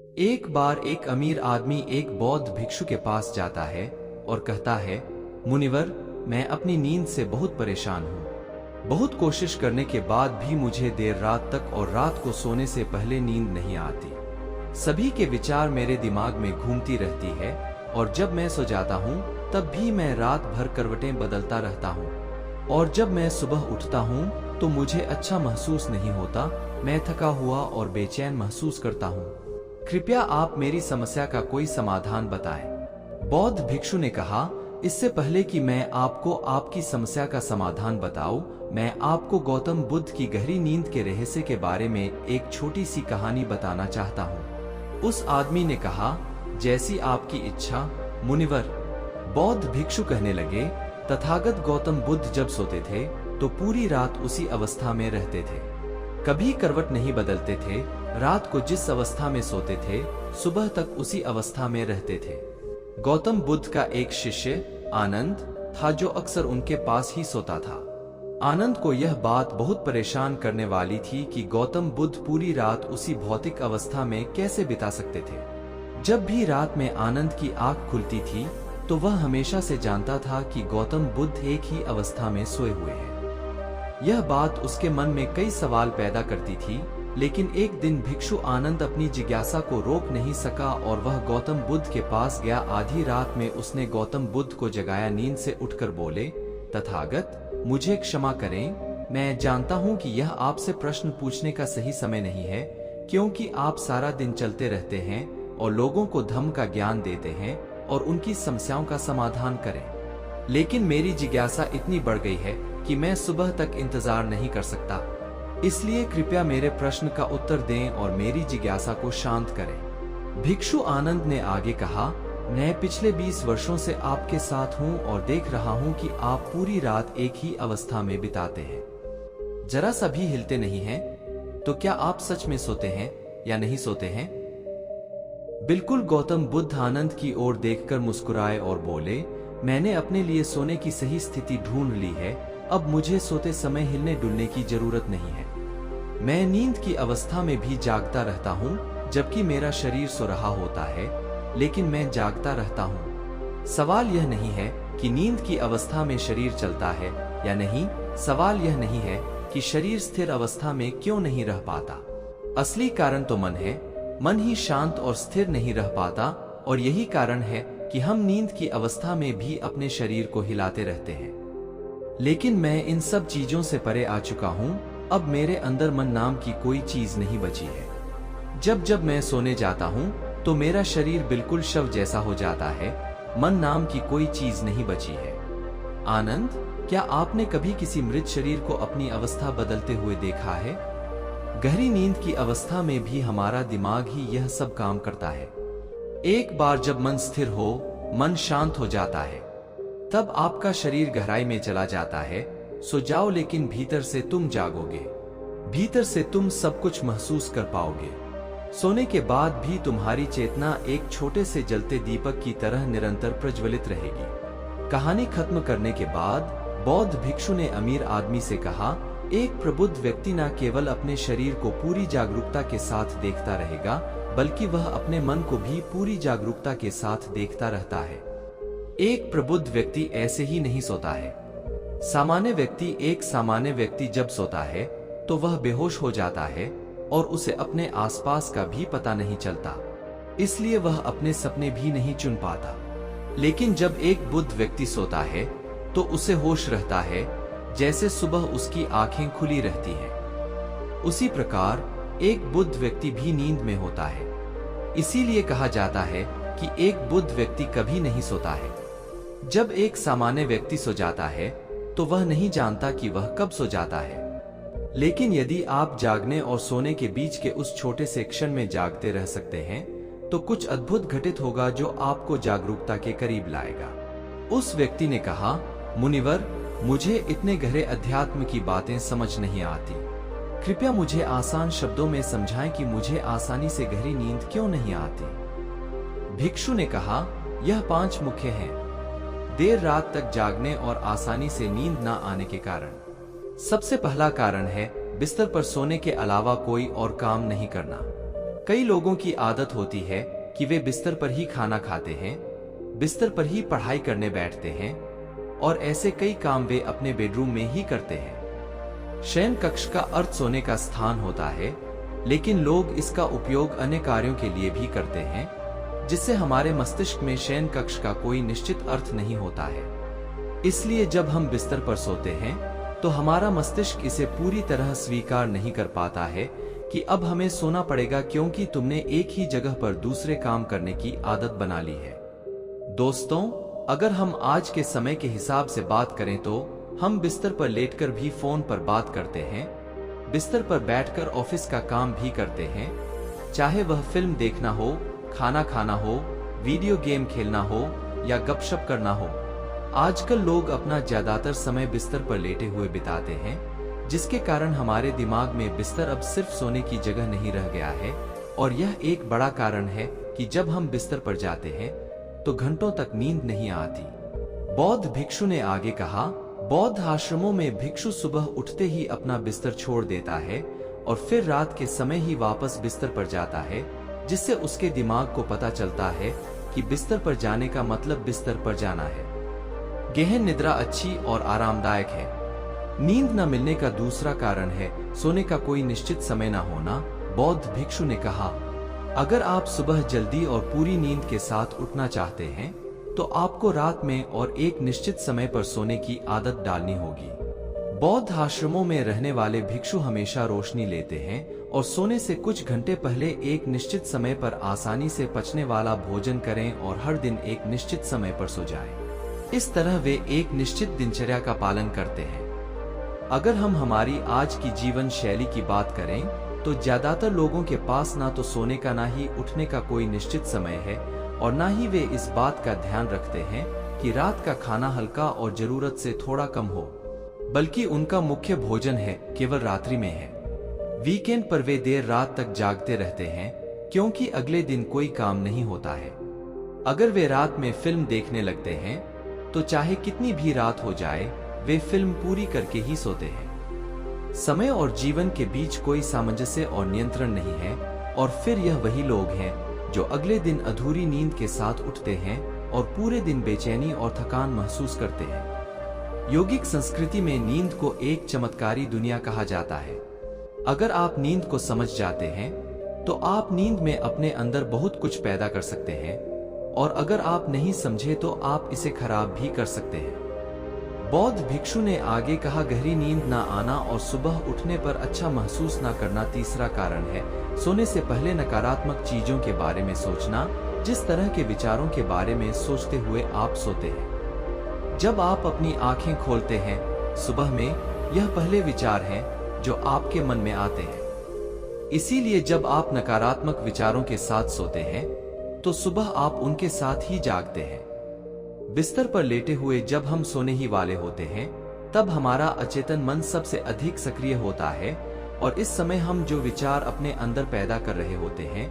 एक बार एक अमीर आदमी एक बौद्ध भिक्षु के पास जाता है और कहता है, मुनिवर, मैं अपनी नींद से बहुत परेशान हूँ। बहुत कोशिश करने के बाद भी मुझे देर रात तक और रात को सोने से पहले नींद नहीं आती। सभी के विचार मेरे दिमाग में घूमती रहती है और जब मैं सो जाता हूँ तब भी मैं रात भर करवटें बदलता रहता हूँ और जब मैं सुबह उठता हूँ तो मुझे अच्छा महसूस नहीं होता। मैं थका हुआ और बेचैन महसूस करता हूँ। कृपया आप मेरी समस्या का कोई समाधान बताएं। बौद्ध भिक्षु ने कहा, इससे पहले कि मैं आपको आपकी समस्या का समाधान बताऊं, मैं आपको गौतम बुद्ध की गहरी नींद के रहस्य के बारे में एक छोटी सी कहानी बताना चाहता हूं। उस आदमी ने कहा, जैसी आपकी इच्छा मुनिवर। बौद्ध भिक्षु कहने लगे, तथागत गौतम बुद्ध जब सोते थे तो पूरी रात उसी अवस्था में रहते थे, कभी करवट नहीं बदलते थे। रात को जिस अवस्था में सोते थे सुबह तक उसी अवस्था में रहते थे। गौतम बुद्ध का एक शिष्य आनंद था जो अक्सर उनके पास ही सोता था। आनंद को यह बात बहुत परेशान करने वाली थी कि गौतम बुद्ध पूरी रात उसी भौतिक अवस्था में कैसे बिता सकते थे। जब भी रात में आनंद की आंख खुलती थी तो वह हमेशा से जानता था कि गौतम बुद्ध एक ही अवस्था में सोए हुए हैं। यह बात उसके मन में कई सवाल पैदा करती थी, लेकिन एक दिन भिक्षु आनंद अपनी जिज्ञासा को रोक नहीं सका और वह गौतम बुद्ध के पास गया। आधी रात में उसने गौतम बुद्ध को जगाया। नींद से उठकर बोले, तथागत, मुझे क्षमा करें, मैं जानता हूं कि यह आपसे प्रश्न पूछने का सही समय नहीं है, क्योंकि आप सारा दिन चलते रहते हैं और लोगों को धम्म का ज्ञान देते हैं और उनकी समस्याओं का समाधान करें। लेकिन मेरी जिज्ञासा इतनी बढ़ गई है कि मैं सुबह तक इंतजार नहीं कर सकता, इसलिए कृपया मेरे प्रश्न का उत्तर दें और मेरी जिज्ञासा को शांत करें। भिक्षु आनंद ने आगे कहा, मैं पिछले 20 वर्षों से आपके साथ हूं और देख रहा हूं कि आप पूरी रात एक ही अवस्था में बिताते हैं, जरा सा भी हिलते नहीं हैं। तो क्या आप सच में सोते हैं या नहीं सोते हैं? बिल्कुल। गौतम बुद्ध आनंद की ओर देखकर मुस्कुराए और बोले, मैंने अपने लिए सोने की सही स्थिति ढूंढ ली है, अब मुझे सोते समय हिलने डुलने की जरूरत नहीं है। मैं नींद की अवस्था में भी जागता रहता हूँ, जबकि मेरा शरीर सो रहा होता है, लेकिन मैं जागता रहता हूँ। सवाल यह नहीं है कि नींद की अवस्था में शरीर चलता है या नहीं, सवाल यह नहीं है कि शरीर स्थिर अवस्था में क्यों नहीं रह पाता। असली कारण तो मन है। मन ही शांत और स्थिर नहीं रह पाता और यही कारण है कि हम नींद की अवस्था में भी अपने शरीर को हिलाते रहते हैं। लेकिन मैं इन सब चीजों से परे आ चुका हूँ। अब मेरे अंदर मन नाम की कोई चीज नहीं बची है। जब जब मैं सोने जाता हूँ तो मेरा शरीर बिल्कुल शव जैसा हो जाता है। मन नाम की कोई चीज नहीं बची है। आनंद, क्या आपने कभी किसी मृत शरीर को अपनी अवस्था बदलते हुए देखा है? गहरी नींद की अवस्था में भी हमारा दिमाग ही यह सब काम करता है। एक बार जब मन स्थिर हो, मन शांत हो जाता है, तब आपका शरीर गहराई में चला जाता है। सो जाओ, लेकिन भीतर से तुम जागोगे। भीतर से तुम सब कुछ महसूस कर पाओगे। सोने के बाद भी तुम्हारी चेतना एक छोटे से जलते दीपक की तरह निरंतर प्रज्वलित रहेगी। कहानी खत्म करने के बाद बौद्ध भिक्षु ने अमीर आदमी से कहा, एक प्रबुद्ध व्यक्ति न केवल अपने शरीर को पूरी जागरूकता के साथ देखता रहेगा, बल्कि वह अपने मन को भी पूरी जागरूकता के साथ देखता रहता है। एक प्रबुद्ध व्यक्ति ऐसे ही नहीं सोता है। एक सामान्य व्यक्ति जब सोता है तो वह बेहोश हो जाता है और उसे अपने आसपास का भी पता नहीं चलता, इसलिए वह अपने सपने भी नहीं चुन पाता। लेकिन जब एक बुद्ध व्यक्ति सोता है तो उसे होश रहता है, जैसे सुबह उसकी आंखें खुली रहती हैं। उसी प्रकार एक बुद्ध व्यक्ति भी नींद में होता है। इसीलिए कहा जाता है कि एक बुद्ध व्यक्ति कभी नहीं सोता है। जब एक सामान्य व्यक्ति सो जाता है तो वह नहीं जानता कि वह कब सो जाता है। लेकिन यदि आप जागने और सोने के बीच के उस छोटे से क्षण में जागते रह सकते हैं तो कुछ अद्भुत घटित होगा जो आपको जागरूकता के करीब लाएगा। उस व्यक्ति ने कहा, मुनिवर, मुझे इतने गहरे अध्यात्म की बातें समझ नहीं आती। कृपया मुझे आसान शब्दों में समझाएं कि मुझे आसानी से गहरी नींद क्यों नहीं आती। भिक्षु ने कहा, यह 5 मुख्य हैं। देर रात तक जागने और आसानी से नींद न आने के कारण। सबसे पहला कारण है बिस्तर पर सोने के अलावा कोई और काम नहीं करना। कई लोगों की आदत होती है कि वे बिस्तर पर ही खाना खाते हैं, बिस्तर पर ही पढ़ाई करने बैठते हैं और ऐसे कई काम वे अपने बेडरूम में ही करते हैं। शयन कक्ष का अर्थ सोने का स्थान होता है, लेकिन लोग इसका उपयोग अन्य कार्यों के लिए भी करते हैं, जिससे हमारे मस्तिष्क में शयन कक्ष का कोई निश्चित अर्थ नहीं होता है। इसलिए जब हम बिस्तर पर सोते हैं तो हमारा मस्तिष्क इसे पूरी तरह स्वीकार नहीं कर पाता है कि अब हमें सोना पड़ेगा, क्योंकि तुमने एक ही जगह पर दूसरे काम करने की आदत बना ली है। दोस्तों, अगर हम आज के समय के हिसाब से बात करें तो हम बिस्तर पर लेटकर भी फोन पर बात करते हैं, बिस्तर पर बैठकर ऑफिस का काम भी करते हैं, चाहे वह फिल्म देखना हो, खाना खाना हो, वीडियो गेम खेलना हो या गपशप करना हो। आजकल लोग अपना ज्यादातर समय बिस्तर पर लेटे हुए बिताते हैं, जिसके कारण हमारे दिमाग में बिस्तर अब सिर्फ सोने की जगह नहीं रह गया है। और यह एक बड़ा कारण है कि जब हम बिस्तर पर जाते हैं तो घंटों तक नींद नहीं आती। बौद्ध भिक्षु ने आगे कहा, बौद्ध आश्रमों में भिक्षु सुबह उठते ही अपना बिस्तर छोड़ देता है और फिर रात के समय ही वापस बिस्तर पर जाता है, जिससे उसके दिमाग को पता चलता है कि बिस्तर पर जाने का मतलब बिस्तर पर जाना है। गहन निद्रा अच्छी और आरामदायक है। नींद न मिलने का दूसरा कारण है सोने का कोई निश्चित समय न होना। बौद्ध भिक्षु ने कहा, अगर आप सुबह जल्दी और पूरी नींद के साथ उठना चाहते हैं तो आपको रात में और एक निश्चित समय पर सोने की आदत डालनी होगी। बौद्ध आश्रमों में रहने वाले भिक्षु हमेशा रोशनी लेते हैं और सोने से कुछ घंटे पहले एक निश्चित समय पर आसानी से पचने वाला भोजन करें और हर दिन एक निश्चित समय पर सो जाएं। इस तरह वे एक निश्चित दिनचर्या का पालन करते हैं। अगर हम हमारी आज की जीवन शैली की बात करें तो ज्यादातर लोगों के पास ना तो सोने का ना ही उठने का कोई निश्चित समय है और ना ही वे इस बात का ध्यान रखते हैं कि रात का खाना हल्का और जरूरत से थोड़ा कम हो, बल्कि उनका मुख्य भोजन है केवल रात्रि में है। वीकेंड पर वे देर रात तक जागते रहते हैं क्योंकि अगले दिन कोई काम नहीं होता है। अगर वे रात में फिल्म देखने लगते हैं तो चाहे कितनी भी रात हो जाए वे फिल्म पूरी करके ही सोते हैं। समय और जीवन के बीच कोई सामंजस्य और नियंत्रण नहीं है और फिर यह वही लोग हैं जो अगले दिन अधूरी नींद के साथ उठते हैं और पूरे दिन बेचैनी और थकान महसूस करते हैं। योगिक संस्कृति में नींद को एक चमत्कारी दुनिया कहा जाता है। अगर आप नींद को समझ जाते हैं तो आप नींद में अपने अंदर बहुत कुछ पैदा कर सकते हैं और अगर आप नहीं समझे तो आप इसे खराब भी कर सकते हैं। बौद्ध भिक्षु ने आगे कहा, गहरी नींद ना आना और सुबह उठने पर अच्छा महसूस ना करना तीसरा कारण है। सोने से पहले नकारात्मक चीजों के बारे में सोचना, जिस तरह के विचारों के बारे में सोचते हुए आप सोते हैं। जब आप अपनी आंखें खोलते हैं सुबह में, यह पहले विचार हैं जो आपके मन में आते हैं। इसीलिए जब आप नकारात्मक विचारों के साथ सोते हैं तो सुबह आप उनके साथ ही जागते हैं। बिस्तर पर लेटे हुए जब हम सोने ही वाले होते हैं तब हमारा अचेतन मन सबसे अधिक सक्रिय होता है और इस समय हम जो विचार अपने अंदर पैदा कर रहे होते हैं,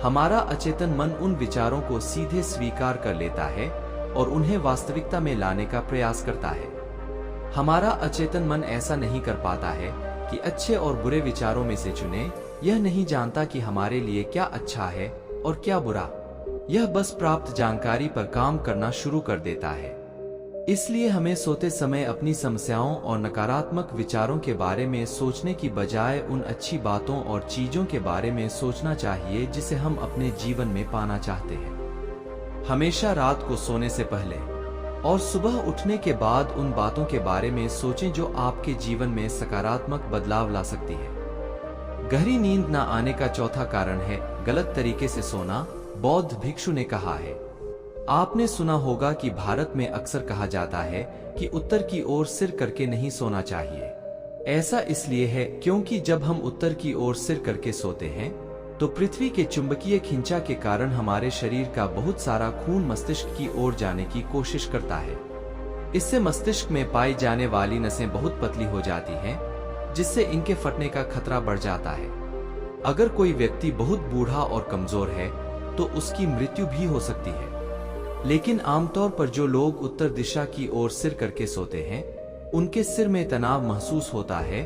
हमारा अचेतन मन उन विचारों को सीधे स्वीकार कर लेता है और उन्हें वास्तविकता में लाने का प्रयास करता है। हमारा अचेतन मन ऐसा नहीं कर पाता है कि अच्छे और बुरे विचारों में से चुने। यह नहीं जानता कि हमारे लिए क्या अच्छा है और क्या बुरा। यह बस प्राप्त जानकारी पर काम करना शुरू कर देता है। इसलिए हमें सोते समय अपनी समस्याओं और नकारात्मक विचारों के बारे में सोचने की बजाय उन अच्छी बातों और चीजों के बारे में सोचना चाहिए जिसे हम अपने जीवन में पाना चाहते हैं। हमेशा रात को सोने से पहले और सुबह उठने के बाद उन बातों के बारे में सोचें जो आपके जीवन में सकारात्मक बदलाव ला सकती है। गहरी नींद न आने का चौथा कारण है गलत तरीके से सोना। बौद्ध भिक्षु ने कहा है, आपने सुना होगा कि भारत में अक्सर कहा जाता है कि उत्तर की ओर सिर करके नहीं सोना चाहिए। ऐसा इसलिए है क्योंकि जब हम उत्तर की ओर सिर करके सोते हैं तो पृथ्वी के चुंबकीय खिंचा के कारण हमारे शरीर का बहुत सारा खून मस्तिष्क की ओर जाने की कोशिश करता है। इससे मस्तिष्क में पाई जाने वाली नसें बहुत पतली हो जाती हैं, जिससे इनके फटने का खतरा बढ़ जाता है। अगर कोई व्यक्ति बहुत बूढ़ा और कमजोर है तो उसकी मृत्यु भी हो सकती है। लेकिन आमतौर पर जो लोग उत्तर दिशा की ओर सिर करके सोते हैं, उनके सिर में तनाव महसूस होता है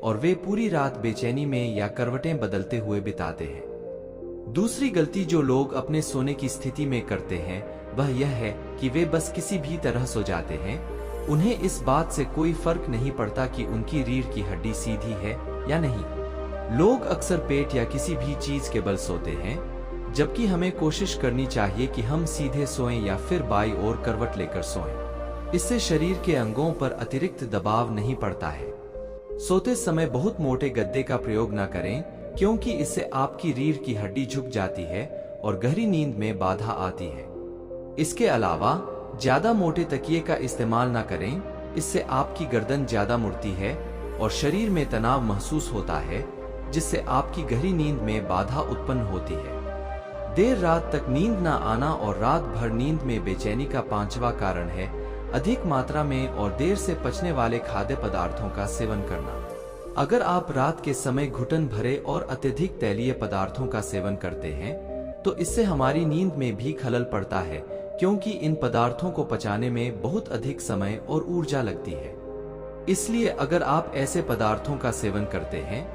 और वे पूरी रात बेचैनी में या करवटें बदलते हुए बिताते हैं। दूसरी गलती जो लोग अपने सोने की स्थिति में करते हैं वह यह है कि वे बस किसी भी तरह सो जाते हैं। उन्हें इस बात से कोई फर्क नहीं पड़ता कि उनकी रीढ़ की हड्डी सीधी है या नहीं। लोग अक्सर पेट या किसी भी चीज के बल सोते हैं, जबकि हमें कोशिश करनी चाहिए कि हम सीधे सोएं या फिर बाईं ओर करवट लेकर सोएं। इससे शरीर के अंगों पर अतिरिक्त दबाव नहीं पड़ता है। सोते समय बहुत मोटे गद्दे का प्रयोग न करें, क्योंकि इससे आपकी रीढ़ की हड्डी झुक जाती है और गहरी नींद में बाधा आती है। इसके अलावा ज्यादा मोटे तकिए का इस्तेमाल न करें, इससे आपकी गर्दन ज्यादा मुड़ती है और शरीर में तनाव महसूस होता है, जिससे आपकी गहरी नींद में बाधा उत्पन्न होती है। देर रात तक नींद न आना और रात भर नींद में बेचैनी का पांचवा कारण है अधिक मात्रा में और देर से पचने वाले खाद्य पदार्थों का सेवन करना। अगर आप रात के समय घुटन भरे और अत्यधिक तैलीय पदार्थों का सेवन करते हैं, तो इससे हमारी नींद में भी खलल पड़ता है, क्योंकि इन पदार्थों को पचाने में बहुत अधिक समय और ऊर्जा लगती है। इसलिए अगर आप ऐसे पदार्थों का सेवन करते हैं,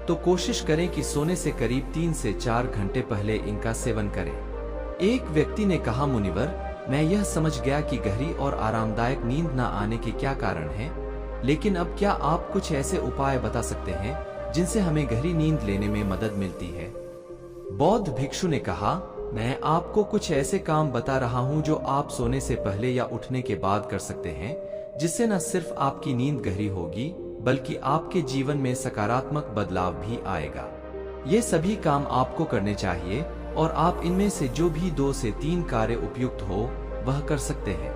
तो कोशिश करें कि सोने से करीब 3 से 4 घंटे पहले इनका सेवन करें। एक व्यक्ति ने कहा, मुनिवर, मैं यह समझ गया कि गहरी और आरामदायक नींद न आने के क्या कारण हैं, लेकिन अब क्या आप कुछ ऐसे उपाय बता सकते हैं जिनसे हमें गहरी नींद लेने में मदद मिलती है? बौद्ध भिक्षु ने कहा, मैं आपको कुछ ऐसे काम बता रहा हूं जो आप सोने से पहले या उठने के बाद कर सकते हैं, जिससे न सिर्फ आपकी नींद गहरी होगी, बल्कि आपके जीवन में सकारात्मक बदलाव भी आएगा। ये सभी काम आपको करने चाहिए और आप इनमें से जो भी 2 से 3 कार्य उपयुक्त हो वह कर सकते हैं।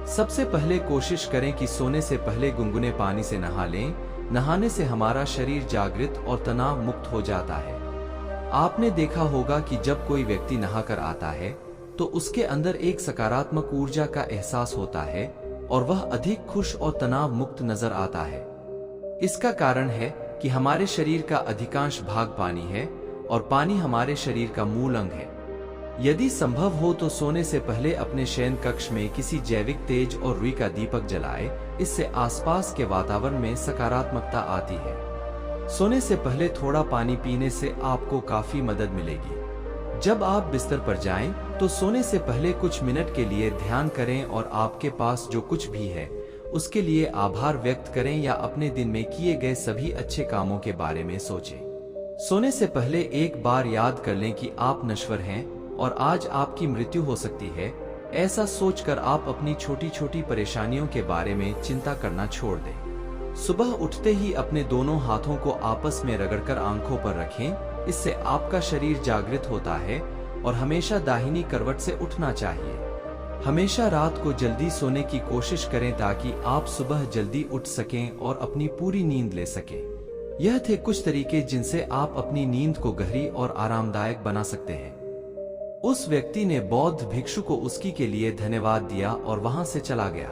सबसे पहले कोशिश करें कि सोने से पहले गुनगुने पानी से नहा लें। नहाने से हमारा शरीर जागृत और तनाव मुक्त हो जाता है। आपने देखा होगा कि जब कोई व्यक्ति नहाकर आता है तो उसके अंदर एक सकारात्मक ऊर्जा का एहसास होता है और वह अधिक खुश और तनाव मुक्त नजर आता है। इसका कारण है कि हमारे शरीर का अधिकांश भाग पानी है और पानी हमारे शरीर का मूल अंग है। यदि संभव हो तो सोने से पहले अपने शयन कक्ष में किसी जैविक तेज और रुई का दीपक जलाएं। इससे आसपास के वातावरण में सकारात्मकता आती है। सोने से पहले थोड़ा पानी पीने से आपको काफी मदद मिलेगी। जब आप बिस्तर पर जाएं, तो सोने से पहले कुछ मिनट के लिए ध्यान करें और आपके पास जो कुछ भी है उसके लिए आभार व्यक्त करें या अपने दिन में किए गए सभी अच्छे कामों के बारे में सोचें। सोने से पहले एक बार याद कर लें कि आप नश्वर हैं और आज आपकी मृत्यु हो सकती है। ऐसा सोचकर आप अपनी छोटी छोटी परेशानियों के बारे में चिंता करना छोड़ दें। सुबह उठते ही अपने दोनों हाथों को आपस में रगड़कर आंखों पर रखें। इससे आपका शरीर जागृत होता है और हमेशा दाहिनी करवट से उठना चाहिए। हमेशा रात को जल्दी सोने की कोशिश करें ताकि आप सुबह जल्दी उठ सकें और अपनी पूरी नींद ले सकें। यह थे कुछ तरीके जिनसे आप अपनी नींद को गहरी और आरामदायक बना सकते हैं। उस व्यक्ति ने बौद्ध भिक्षु को उसकी के लिए धन्यवाद दिया और वहां से चला गया।